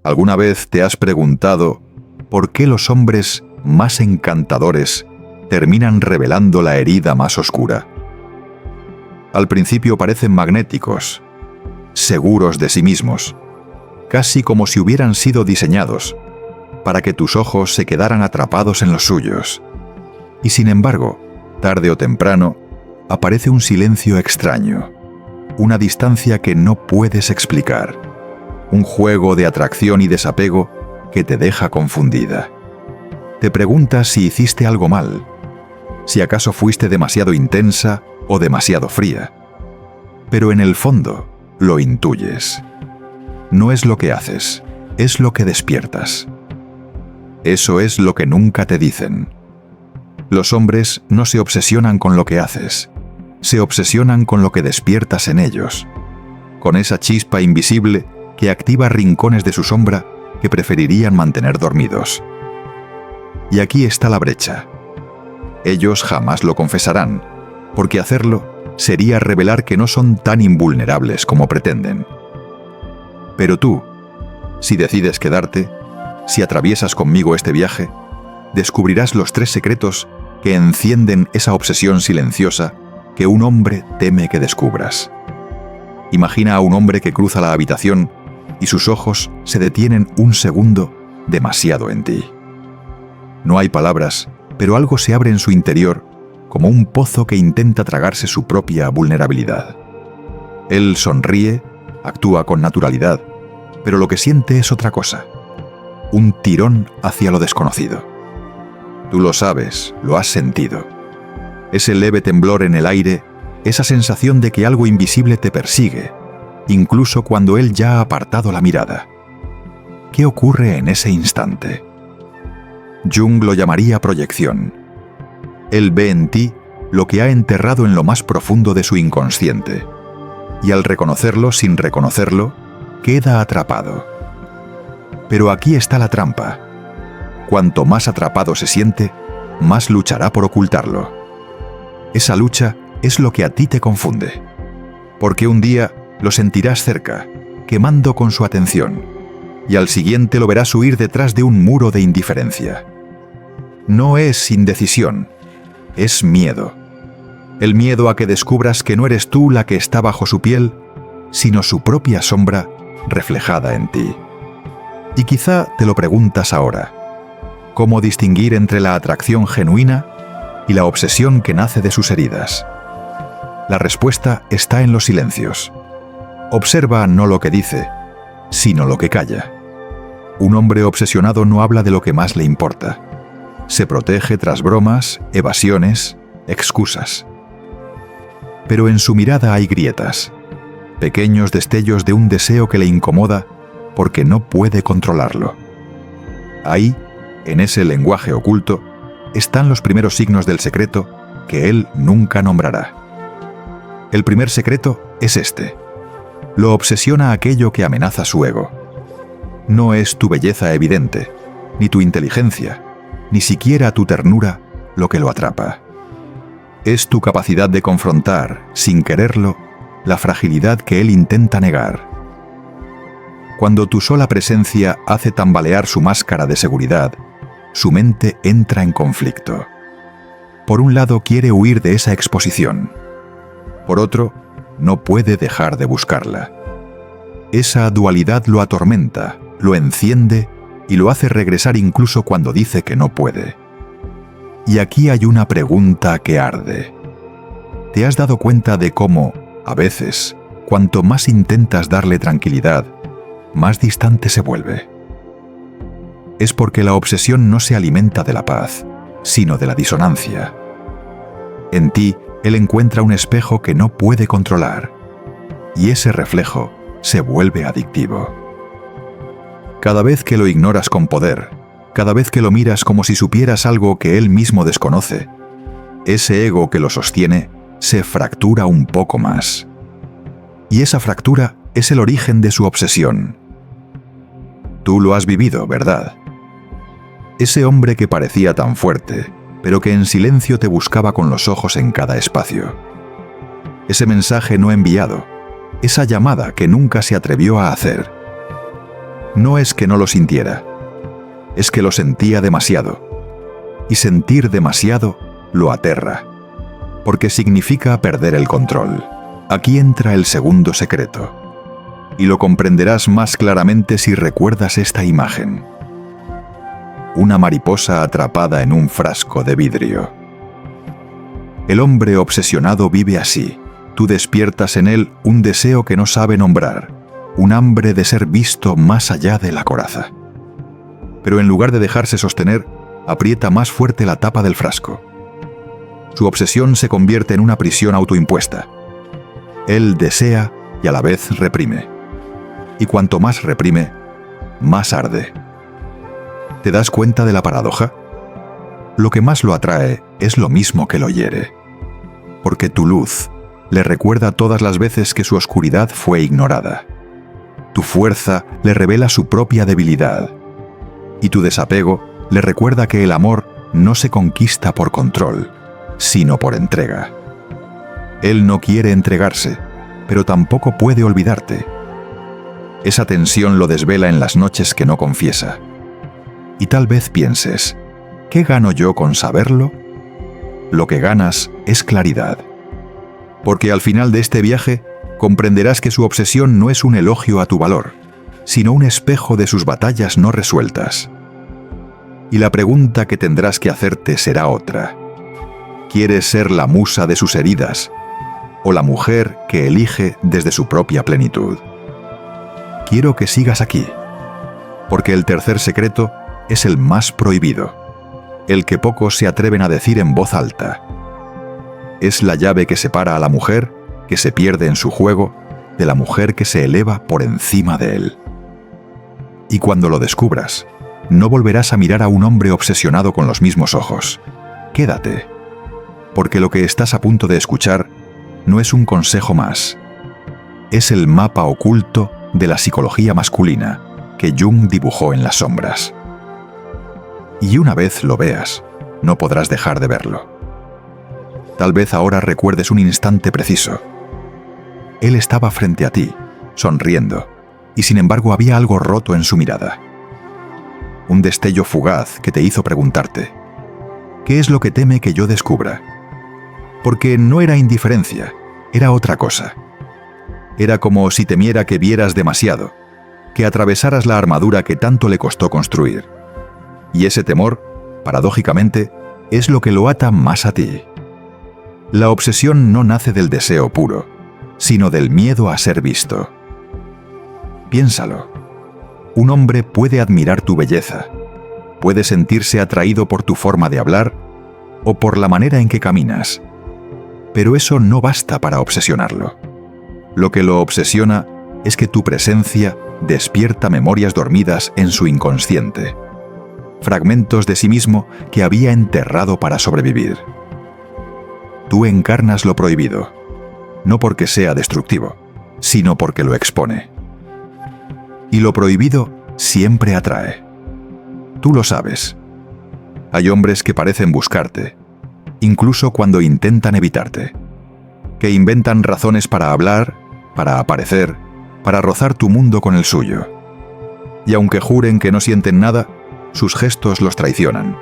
¿Alguna vez te has preguntado por qué los hombres más encantadores terminan revelando la herida más oscura? Al principio parecen magnéticos, seguros de sí mismos, casi como si hubieran sido diseñados para que tus ojos se quedaran atrapados en los suyos. Y sin embargo, tarde o temprano, aparece un silencio extraño, una distancia que no puedes explicar, un juego de atracción y desapego que te deja confundida. Te preguntas si hiciste algo mal, si acaso fuiste demasiado intensa o demasiado fría. Pero en el fondo, lo intuyes. No es lo que haces, es lo que despiertas. Eso es lo que nunca te dicen. Los hombres no se obsesionan con lo que haces, se obsesionan con lo que despiertas en ellos, con esa chispa invisible que activa rincones de su sombra que preferirían mantener dormidos. Y aquí está la brecha. Ellos jamás lo confesarán, porque hacerlo sería revelar que no son tan invulnerables como pretenden. Pero tú, si decides quedarte, si atraviesas conmigo este viaje, descubrirás los 3 secretos que encienden esa obsesión silenciosa que un hombre teme que descubras. Imagina a un hombre que cruza la habitación y sus ojos se detienen un segundo demasiado en ti. No hay palabras, pero algo se abre en su interior, como un pozo que intenta tragarse su propia vulnerabilidad. Él sonríe, actúa con naturalidad, pero lo que siente es otra cosa, un tirón hacia lo desconocido. Tú lo sabes, lo has sentido. Ese leve temblor en el aire, esa sensación de que algo invisible te persigue, incluso cuando él ya ha apartado la mirada. ¿Qué ocurre en ese instante? Jung lo llamaría proyección. Él ve en ti lo que ha enterrado en lo más profundo de su inconsciente, y al reconocerlo sin reconocerlo, queda atrapado. Pero aquí está la trampa. Cuanto más atrapado se siente, más luchará por ocultarlo. Esa lucha es lo que a ti te confunde, porque un día lo sentirás cerca, quemando con su atención, y al siguiente lo verás huir detrás de un muro de indiferencia. No es indecisión, es miedo. El miedo a que descubras que no eres tú la que está bajo su piel, sino su propia sombra reflejada en ti. Y quizá te lo preguntas ahora. ¿Cómo distinguir entre la atracción genuina y la obsesión que nace de sus heridas? La respuesta está en los silencios. Observa no lo que dice, sino lo que calla. Un hombre obsesionado no habla de lo que más le importa. Se protege tras bromas, evasiones, excusas. Pero en su mirada hay grietas, pequeños destellos de un deseo que le incomoda porque no puede controlarlo. Ahí, en ese lenguaje oculto, están los primeros signos del secreto que él nunca nombrará. El primer secreto es este. Lo obsesiona aquello que amenaza su ego. No es tu belleza evidente, ni tu inteligencia, ni siquiera tu ternura lo que lo atrapa. Es tu capacidad de confrontar, sin quererlo, la fragilidad que él intenta negar. Cuando tu sola presencia hace tambalear su máscara de seguridad, su mente entra en conflicto. Por un lado quiere huir de esa exposición. Por otro, no puede dejar de buscarla. Esa dualidad lo atormenta, lo enciende y lo hace regresar incluso cuando dice que no puede. Y aquí hay una pregunta que arde. ¿Te has dado cuenta de cómo, a veces, cuanto más intentas darle tranquilidad, más distante se vuelve? Es porque la obsesión no se alimenta de la paz, sino de la disonancia. En ti, él encuentra un espejo que no puede controlar, y ese reflejo se vuelve adictivo. Cada vez que lo ignoras con poder, cada vez que lo miras como si supieras algo que él mismo desconoce, ese ego que lo sostiene se fractura un poco más. Y esa fractura es el origen de su obsesión. Tú lo has vivido, ¿verdad? Ese hombre que parecía tan fuerte, pero que en silencio te buscaba con los ojos en cada espacio. Ese mensaje no enviado, esa llamada que nunca se atrevió a hacer. No es que no lo sintiera, es que lo sentía demasiado. Y sentir demasiado lo aterra, porque significa perder el control. Aquí entra el segundo secreto, y lo comprenderás más claramente si recuerdas esta imagen. Una mariposa atrapada en un frasco de vidrio. El hombre obsesionado vive así. Tú despiertas en él un deseo que no sabe nombrar, un hambre de ser visto más allá de la coraza. Pero en lugar de dejarse sostener, aprieta más fuerte la tapa del frasco. Su obsesión se convierte en una prisión autoimpuesta. Él desea y a la vez reprime. Y cuanto más reprime, más arde. ¿Te das cuenta de la paradoja? Lo que más lo atrae es lo mismo que lo hiere. Porque tu luz le recuerda todas las veces que su oscuridad fue ignorada. Tu fuerza le revela su propia debilidad. Y tu desapego le recuerda que el amor no se conquista por control, sino por entrega. Él no quiere entregarse, pero tampoco puede olvidarte. Esa tensión lo desvela en las noches que no confiesa. Y tal vez pienses, ¿qué gano yo con saberlo? Lo que ganas es claridad. Porque al final de este viaje comprenderás que su obsesión no es un elogio a tu valor, sino un espejo de sus batallas no resueltas. Y la pregunta que tendrás que hacerte será otra. ¿Quieres ser la musa de sus heridas o la mujer que elige desde su propia plenitud? Quiero que sigas aquí, porque el tercer secreto es el más prohibido, el que pocos se atreven a decir en voz alta. Es la llave que separa a la mujer que se pierde en su juego de la mujer que se eleva por encima de él. Y cuando lo descubras, no volverás a mirar a un hombre obsesionado con los mismos ojos. Quédate, porque lo que estás a punto de escuchar no es un consejo más. Es el mapa oculto de la psicología masculina que Jung dibujó en las sombras. Y una vez lo veas, no podrás dejar de verlo. Tal vez ahora recuerdes un instante preciso. Él estaba frente a ti, sonriendo, y sin embargo había algo roto en su mirada. Un destello fugaz que te hizo preguntarte, ¿qué es lo que teme que yo descubra? Porque no era indiferencia, era otra cosa. Era como si temiera que vieras demasiado, que atravesaras la armadura que tanto le costó construir. Y ese temor, paradójicamente, es lo que lo ata más a ti. La obsesión no nace del deseo puro, sino del miedo a ser visto. Piénsalo. Un hombre puede admirar tu belleza, puede sentirse atraído por tu forma de hablar o por la manera en que caminas, pero eso no basta para obsesionarlo. Lo que lo obsesiona es que tu presencia despierta memorias dormidas en su inconsciente, fragmentos de sí mismo que había enterrado para sobrevivir. Tú encarnas lo prohibido, no porque sea destructivo, sino porque lo expone. Y lo prohibido siempre atrae. Tú lo sabes. Hay hombres que parecen buscarte, incluso cuando intentan evitarte, que inventan razones para hablar, para aparecer, para rozar tu mundo con el suyo. Y aunque juren que no sienten nada, sus gestos los traicionan.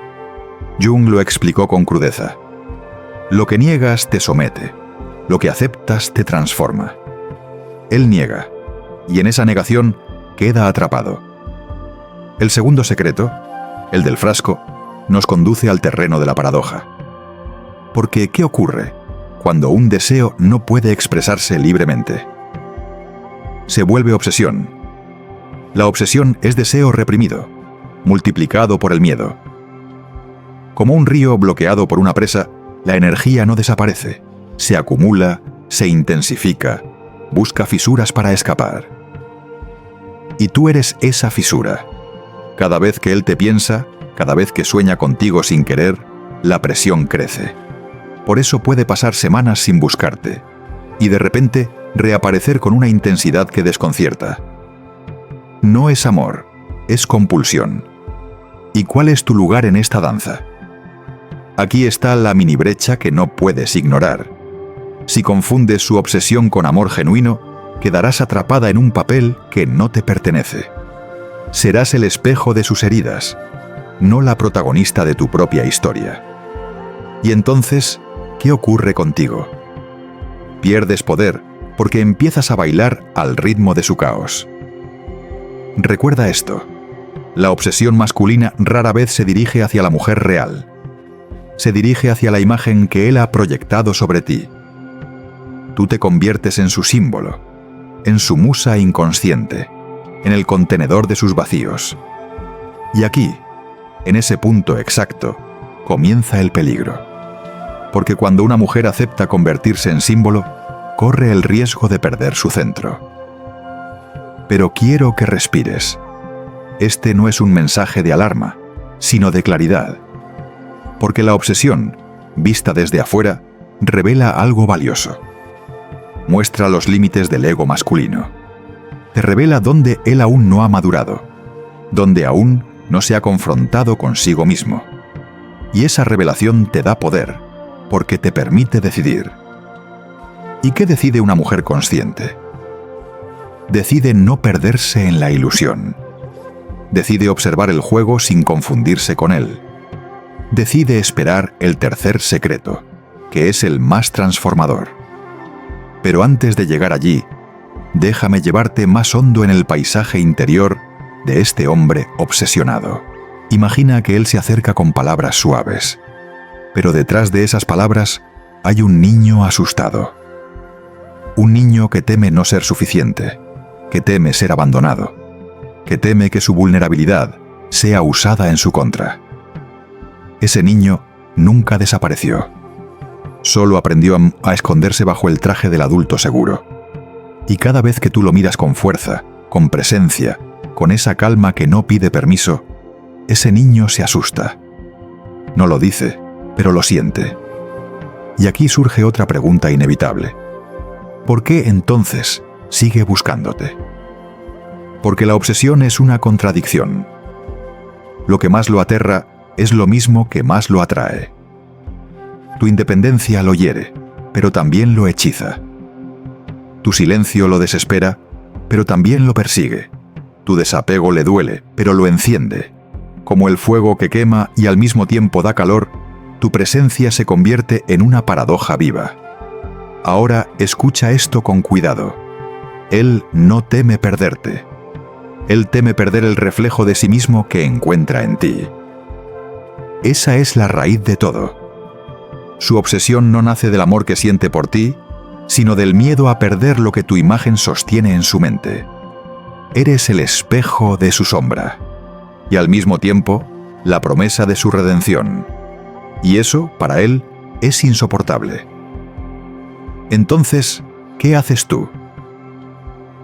Jung lo explicó con crudeza. Lo que niegas te somete, lo que aceptas te transforma. Él niega, y en esa negación queda atrapado. El segundo secreto, el del frasco, nos conduce al terreno de la paradoja. Porque, ¿qué ocurre cuando un deseo no puede expresarse libremente? Se vuelve obsesión. La obsesión es deseo reprimido, multiplicado por el miedo. Como un río bloqueado por una presa, la energía no desaparece, se acumula, se intensifica, busca fisuras para escapar. Y tú eres esa fisura. Cada vez que él te piensa, cada vez que sueña contigo sin querer, la presión crece. Por eso puede pasar semanas sin buscarte, y de repente reaparecer con una intensidad que desconcierta. No es amor, es compulsión. ¿Y cuál es tu lugar en esta danza? Aquí está la mini brecha que no puedes ignorar. Si confundes su obsesión con amor genuino, quedarás atrapada en un papel que no te pertenece. Serás el espejo de sus heridas, no la protagonista de tu propia historia. Y entonces, ¿qué ocurre contigo? Pierdes poder porque empiezas a bailar al ritmo de su caos. Recuerda esto: la obsesión masculina rara vez se dirige hacia la mujer real. Se dirige hacia la imagen que él ha proyectado sobre ti. Tú te conviertes en su símbolo, en su musa inconsciente, en el contenedor de sus vacíos. Y aquí, en ese punto exacto, comienza el peligro. Porque cuando una mujer acepta convertirse en símbolo, corre el riesgo de perder su centro. Pero quiero que respires. Este no es un mensaje de alarma, sino de claridad. Porque la obsesión, vista desde afuera, revela algo valioso. Muestra los límites del ego masculino. Te revela dónde él aún no ha madurado, donde aún no se ha confrontado consigo mismo. Y esa revelación te da poder, porque te permite decidir. ¿Y qué decide una mujer consciente? Decide no perderse en la ilusión. Decide observar el juego sin confundirse con él. Decide esperar el tercer secreto, que es el más transformador. Pero antes de llegar allí, déjame llevarte más hondo en el paisaje interior de este hombre obsesionado. Imagina que él se acerca con palabras suaves, pero detrás de esas palabras hay un niño asustado. Un niño que teme no ser suficiente, que teme ser abandonado, que teme que su vulnerabilidad sea usada en su contra. Ese niño nunca desapareció. Solo aprendió a esconderse bajo el traje del adulto seguro. Y cada vez que tú lo miras con fuerza, con presencia, con esa calma que no pide permiso, ese niño se asusta. No lo dice, pero lo siente. Y aquí surge otra pregunta inevitable. ¿Por qué entonces sigue buscándote? Porque la obsesión es una contradicción. Lo que más lo aterra es lo mismo que más lo atrae. Tu independencia lo hiere, pero también lo hechiza. Tu silencio lo desespera, pero también lo persigue. Tu desapego le duele, pero lo enciende. Como el fuego que quema y al mismo tiempo da calor, tu presencia se convierte en una paradoja viva. Ahora escucha esto con cuidado. Él no teme perderte. Él teme perder el reflejo de sí mismo que encuentra en ti. Esa es la raíz de todo. Su obsesión no nace del amor que siente por ti, sino del miedo a perder lo que tu imagen sostiene en su mente. Eres el espejo de su sombra, y al mismo tiempo, la promesa de su redención. Y eso, para él, es insoportable. Entonces, ¿qué haces tú?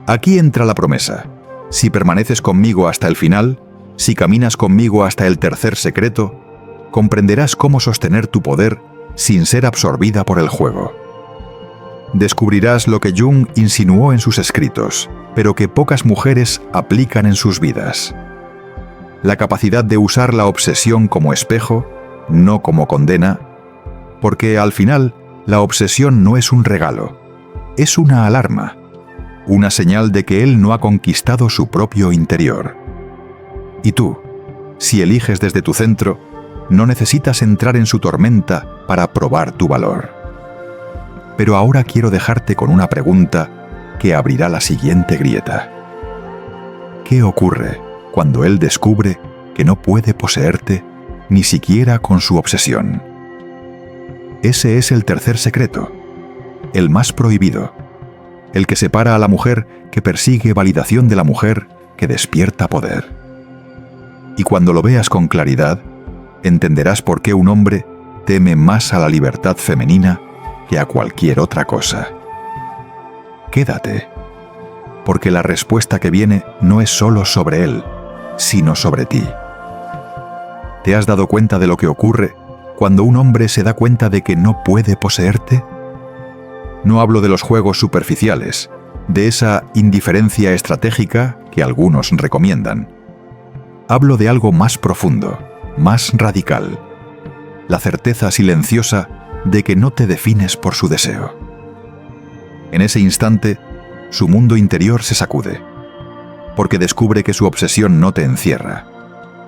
Aquí entra la promesa. Si permaneces conmigo hasta el final, si caminas conmigo hasta el tercer secreto, comprenderás cómo sostener tu poder sin ser absorbida por el juego. Descubrirás lo que Jung insinuó en sus escritos, pero que pocas mujeres aplican en sus vidas. La capacidad de usar la obsesión como espejo, no como condena, porque al final la obsesión no es un regalo, es una alarma, una señal de que él no ha conquistado su propio interior. Y tú, si eliges desde tu centro, no necesitas entrar en su tormenta para probar tu valor. Pero ahora quiero dejarte con una pregunta que abrirá la siguiente grieta. ¿Qué ocurre cuando él descubre que no puede poseerte ni siquiera con su obsesión? Ese es el tercer secreto, el más prohibido, el que separa a la mujer que persigue validación de la mujer que despierta poder. Y cuando lo veas con claridad, entenderás por qué un hombre teme más a la libertad femenina que a cualquier otra cosa. Quédate, porque la respuesta que viene no es solo sobre él, sino sobre ti. ¿Te has dado cuenta de lo que ocurre cuando un hombre se da cuenta de que no puede poseerte? No hablo de los juegos superficiales, de esa indiferencia estratégica que algunos recomiendan. Hablo de algo más profundo, más radical, la certeza silenciosa de que no te defines por su deseo. En ese instante, su mundo interior se sacude. porque descubre que su obsesión no te encierra,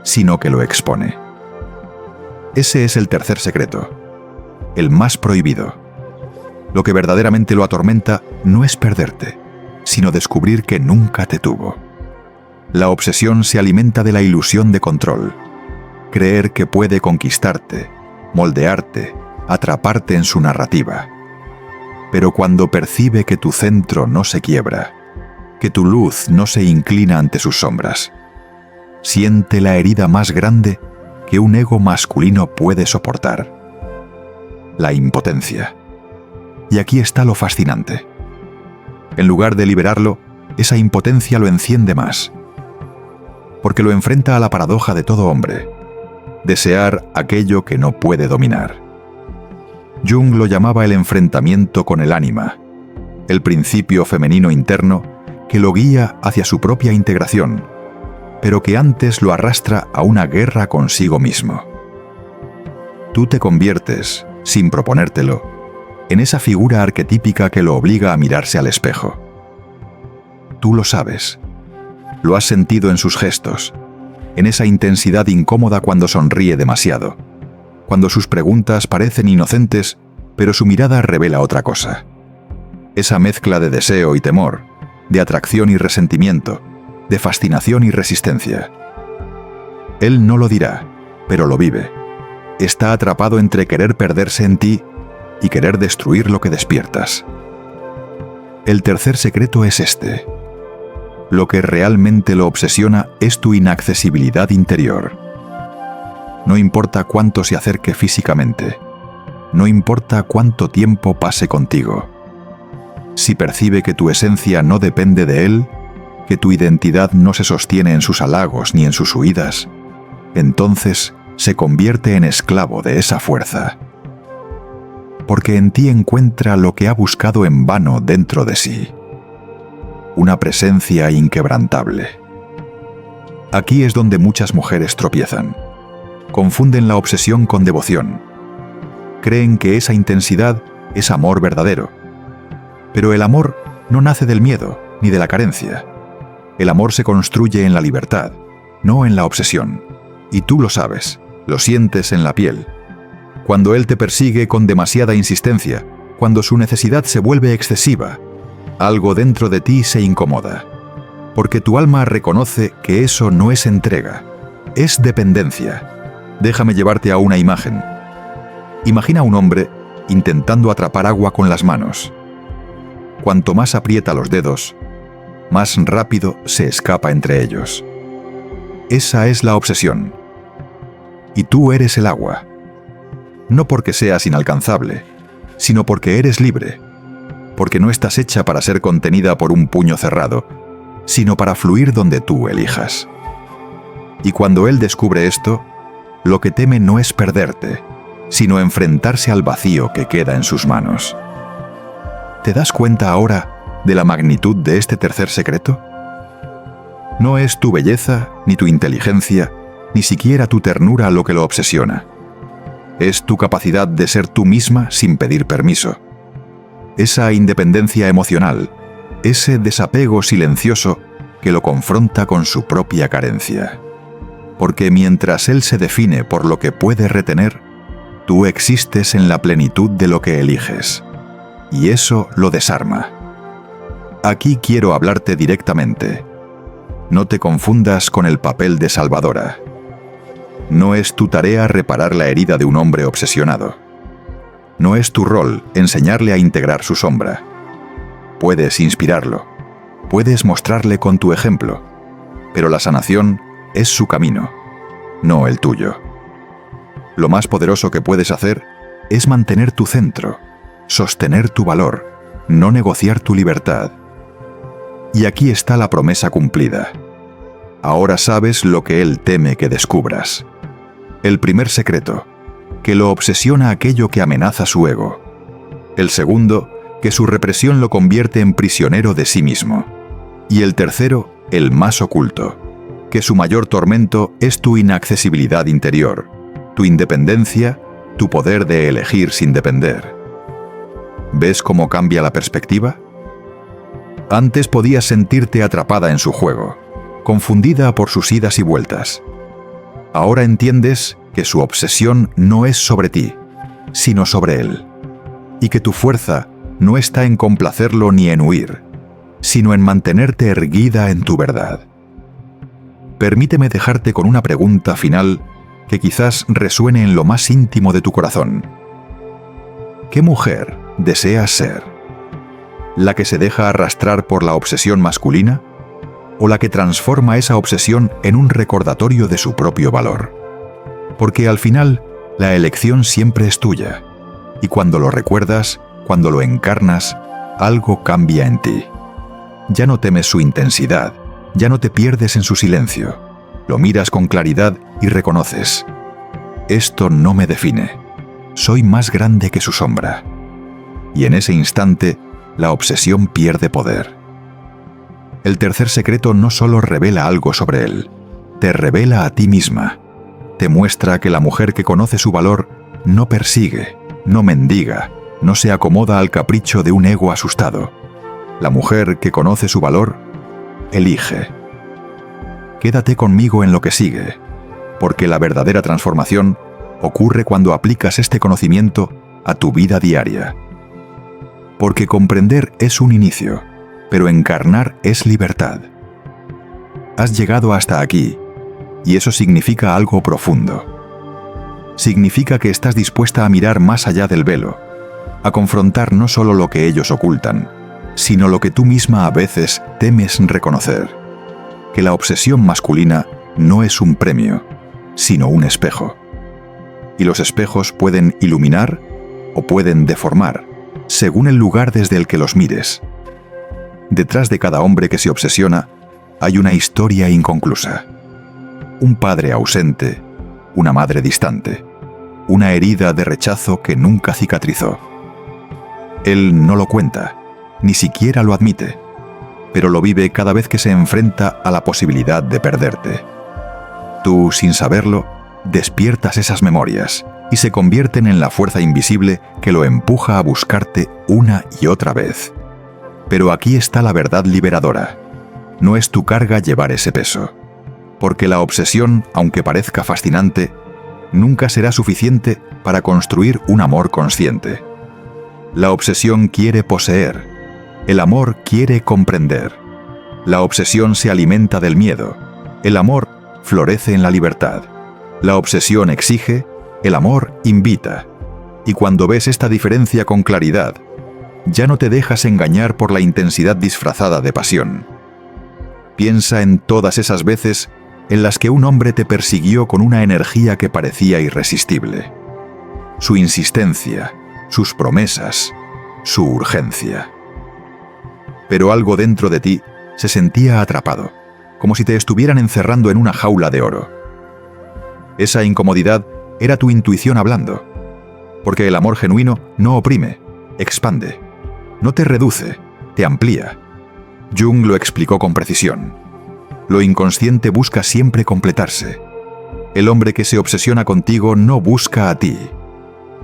sino que lo expone. Ese es el tercer secreto, el más prohibido. Lo que verdaderamente lo atormenta no es perderte, sino descubrir que nunca te tuvo. La obsesión se alimenta de la ilusión de control, creer que puede conquistarte, moldearte, atraparte en su narrativa. Pero cuando percibe que tu centro no se quiebra, que tu luz no se inclina ante sus sombras, siente la herida más grande que un ego masculino puede soportar: la impotencia. Y aquí está lo fascinante. En lugar de liberarlo, esa impotencia lo enciende más, porque lo enfrenta a la paradoja de todo hombre: desear aquello que no puede dominar. Jung lo llamaba el enfrentamiento con el ánima, el principio femenino interno que lo guía hacia su propia integración, pero que antes lo arrastra a una guerra consigo mismo. Tú te conviertes, sin proponértelo, en esa figura arquetípica que lo obliga a mirarse al espejo. Tú lo sabes, lo has sentido en sus gestos, en esa intensidad incómoda cuando sonríe demasiado, cuando sus preguntas parecen inocentes, pero su mirada revela otra cosa. Esa mezcla de deseo y temor, de atracción y resentimiento, de fascinación y resistencia. Él no lo dirá, pero lo vive. Está atrapado entre querer perderse en ti y querer destruir lo que despiertas. El tercer secreto es este: lo que realmente lo obsesiona es tu inaccesibilidad interior. No importa cuánto se acerque físicamente, no importa cuánto tiempo pase contigo. Si percibe que tu esencia no depende de él, que tu identidad no se sostiene en sus halagos ni en sus huidas, entonces se convierte en esclavo de esa fuerza. Porque en ti encuentra lo que ha buscado en vano dentro de sí: una presencia inquebrantable. Aquí es donde muchas mujeres tropiezan. Confunden la obsesión con devoción. Creen que esa intensidad es amor verdadero. Pero el amor no nace del miedo ni de la carencia. El amor se construye en la libertad, no en la obsesión. Y tú lo sabes, lo sientes en la piel. Cuando él te persigue con demasiada insistencia, cuando su necesidad se vuelve excesiva, algo dentro de ti se incomoda. Porque tu alma reconoce que eso no es entrega, es dependencia. Déjame llevarte a una imagen. Imagina a un hombre intentando atrapar agua con las manos. Cuanto más aprieta los dedos, más rápido se escapa entre ellos. Esa es la obsesión. Y tú eres el agua. No porque seas inalcanzable, sino porque eres libre, porque no estás hecha para ser contenida por un puño cerrado, sino para fluir donde tú elijas. Y cuando él descubre esto, lo que teme no es perderte, sino enfrentarse al vacío que queda en sus manos. ¿Te das cuenta ahora de la magnitud de este tercer secreto? No es tu belleza, ni tu inteligencia, ni siquiera tu ternura lo que lo obsesiona. Es tu capacidad de ser tú misma sin pedir permiso. Esa independencia emocional, ese desapego silencioso que lo confronta con su propia carencia. Porque mientras él se define por lo que puede retener, tú existes en la plenitud de lo que eliges. Y eso lo desarma. Aquí quiero hablarte directamente. No te confundas con el papel de salvadora. No es tu tarea reparar la herida de un hombre obsesionado. No es tu rol enseñarle a integrar su sombra. Puedes inspirarlo, puedes mostrarle con tu ejemplo, pero la sanación es su camino, no el tuyo. Lo más poderoso que puedes hacer es mantener tu centro, sostener tu valor, no negociar tu libertad. Y aquí está la promesa cumplida. Ahora sabes lo que él teme que descubras. El primer secreto, que lo obsesiona aquello que amenaza su ego. El segundo, que su represión lo convierte en prisionero de sí mismo. Y el tercero, el más oculto, que su mayor tormento es tu inaccesibilidad interior, tu independencia, tu poder de elegir sin depender. ¿Ves cómo cambia la perspectiva? Antes podías sentirte atrapada en su juego, confundida por sus idas y vueltas. Ahora entiendes que su obsesión no es sobre ti, sino sobre él, y que tu fuerza no está en complacerlo ni en huir, sino en mantenerte erguida en tu verdad. Permíteme dejarte con una pregunta final que quizás resuene en lo más íntimo de tu corazón. ¿Qué mujer deseas ser? ¿La que se deja arrastrar por la obsesión masculina? ¿O la que transforma esa obsesión en un recordatorio de su propio valor? Porque al final, la elección siempre es tuya, y cuando lo recuerdas, cuando lo encarnas, algo cambia en ti. Ya no temes su intensidad, ya no te pierdes en su silencio. Lo miras con claridad y reconoces: esto no me define. Soy más grande que su sombra. Y en ese instante, la obsesión pierde poder. El tercer secreto no solo revela algo sobre él, te revela a ti misma. Te muestra que la mujer que conoce su valor no persigue, no mendiga, no se acomoda al capricho de un ego asustado. La mujer que conoce su valor, elige. Quédate conmigo en lo que sigue, porque la verdadera transformación ocurre cuando aplicas este conocimiento a tu vida diaria. Porque comprender es un inicio, pero encarnar es libertad. Has llegado hasta aquí, y eso significa algo profundo. Significa que estás dispuesta a mirar más allá del velo, a confrontar no solo lo que ellos ocultan, sino lo que tú misma a veces temes reconocer: que la obsesión masculina no es un premio, sino un espejo. Y los espejos pueden iluminar o pueden deformar, según el lugar desde el que los mires. Detrás de cada hombre que se obsesiona hay una historia inconclusa. Un padre ausente, una madre distante, una herida de rechazo que nunca cicatrizó. Él no lo cuenta, ni siquiera lo admite, pero lo vive cada vez que se enfrenta a la posibilidad de perderte. Tú, sin saberlo, despiertas esas memorias y se convierten en la fuerza invisible que lo empuja a buscarte una y otra vez. Pero aquí está la verdad liberadora. No es tu carga llevar ese peso, porque la obsesión, aunque parezca fascinante, nunca será suficiente para construir un amor consciente. La obsesión quiere poseer, el amor quiere comprender. La obsesión se alimenta del miedo, el amor florece en la libertad. La obsesión exige, el amor invita. Y cuando ves esta diferencia con claridad, ya no te dejas engañar por la intensidad disfrazada de pasión. Piensa en todas esas veces en las que un hombre te persiguió con una energía que parecía irresistible. Su insistencia, sus promesas, su urgencia. Pero algo dentro de ti se sentía atrapado, como si te estuvieran encerrando en una jaula de oro. Esa incomodidad era tu intuición hablando, porque el amor genuino no oprime, expande, no te reduce, te amplía. Jung lo explicó con precisión. Lo inconsciente busca siempre completarse. El hombre que se obsesiona contigo no busca a ti,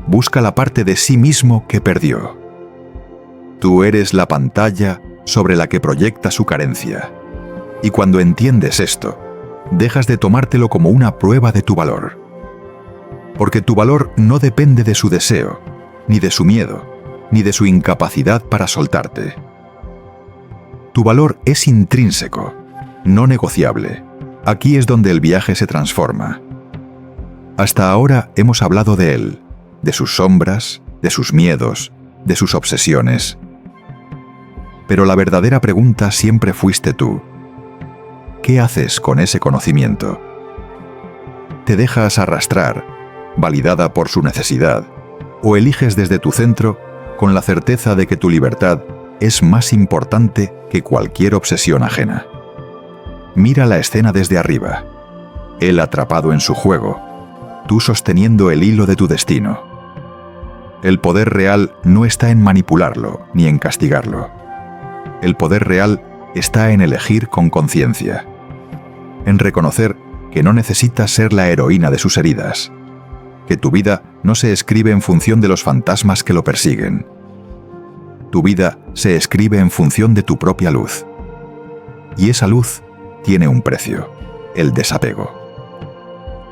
busca la parte de sí mismo que perdió. Tú eres la pantalla sobre la que proyecta su carencia. Y cuando entiendes esto, dejas de tomártelo como una prueba de tu valor. Porque tu valor no depende de su deseo, ni de su miedo, ni de su incapacidad para soltarte. Tu valor es intrínseco, no negociable. Aquí es donde el viaje se transforma. Hasta ahora hemos hablado de él, de sus sombras, de sus miedos, de sus obsesiones. Pero la verdadera pregunta siempre fuiste tú. ¿Qué haces con ese conocimiento? ¿Te dejas arrastrar, validada por su necesidad, o eliges desde tu centro con la certeza de que tu libertad es más importante que cualquier obsesión ajena? Mira la escena desde arriba. Él atrapado en su juego, tú sosteniendo el hilo de tu destino. El poder real no está en manipularlo ni en castigarlo. El poder real está en elegir con conciencia, en reconocer que no necesitas ser la heroína de sus heridas, que tu vida no se escribe en función de los fantasmas que lo persiguen. Tu vida se escribe en función de tu propia luz. Y esa luz tiene un precio: el desapego.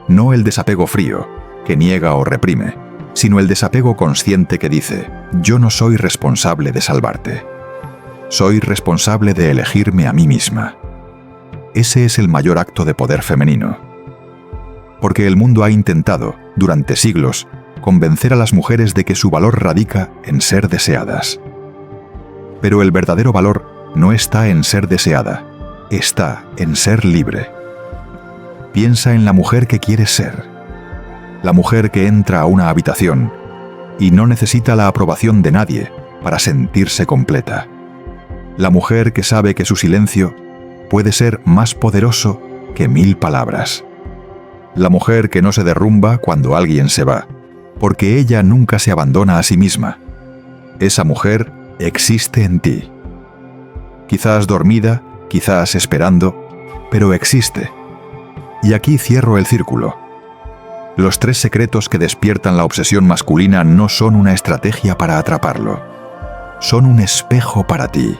No el desapego frío, que niega o reprime, sino el desapego consciente que dice: yo no soy responsable de salvarte. Soy responsable de elegirme a mí misma. Ese es el mayor acto de poder femenino. Porque el mundo ha intentado, durante siglos, convencer a las mujeres de que su valor radica en ser deseadas. Pero el verdadero valor no está en ser deseada, está en ser libre. Piensa en la mujer que quieres ser. La mujer que entra a una habitación y no necesita la aprobación de nadie para sentirse completa. La mujer que sabe que su silencio puede ser más poderoso que 1000 palabras. La mujer que no se derrumba cuando alguien se va, porque ella nunca se abandona a sí misma. Esa mujer existe en ti. Quizás dormida, quizás esperando, pero existe. Y aquí cierro el círculo. Los 3 secretos que despiertan la obsesión masculina no son una estrategia para atraparlo. Son un espejo para ti.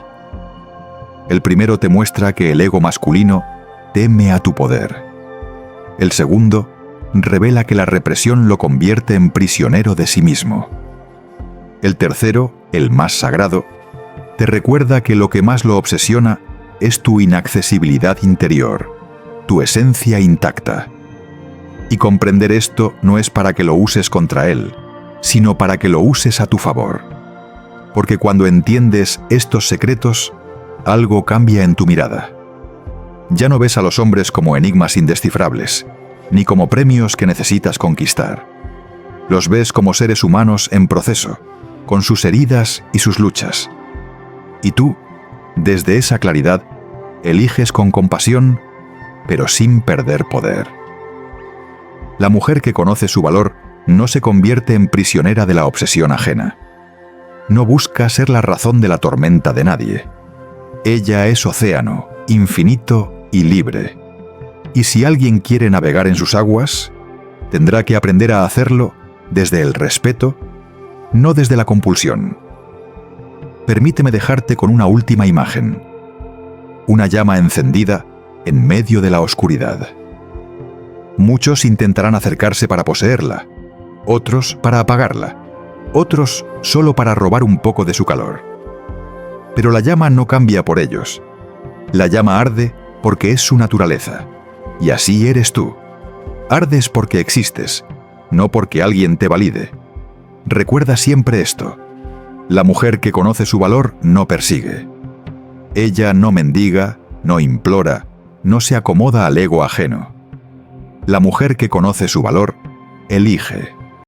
El primero te muestra que el ego masculino teme a tu poder. El segundo revela que la represión lo convierte en prisionero de sí mismo. El tercero, el más sagrado, te recuerda que lo que más lo obsesiona es tu inaccesibilidad interior, tu esencia intacta. Y comprender esto no es para que lo uses contra él, sino para que lo uses a tu favor. Porque cuando entiendes estos secretos, algo cambia en tu mirada. Ya no ves a los hombres como enigmas indescifrables, ni como premios que necesitas conquistar. Los ves como seres humanos en proceso, con sus heridas y sus luchas. Y tú, desde esa claridad, eliges con compasión, pero sin perder poder. La mujer que conoce su valor no se convierte en prisionera de la obsesión ajena. No busca ser la razón de la tormenta de nadie. Ella es océano, infinito y libre. Y si alguien quiere navegar en sus aguas, tendrá que aprender a hacerlo desde el respeto, no desde la compulsión. Permíteme dejarte con una última imagen. Una llama encendida en medio de la oscuridad. Muchos intentarán acercarse para poseerla, otros para apagarla, otros solo para robar un poco de su calor. Pero la llama no cambia por ellos. La llama arde porque es su naturaleza. Y así eres tú. Ardes porque existes, no porque alguien te valide. Recuerda siempre esto. La mujer que conoce su valor no persigue. Ella no mendiga, no implora, no se acomoda al ego ajeno. La mujer que conoce su valor, elige.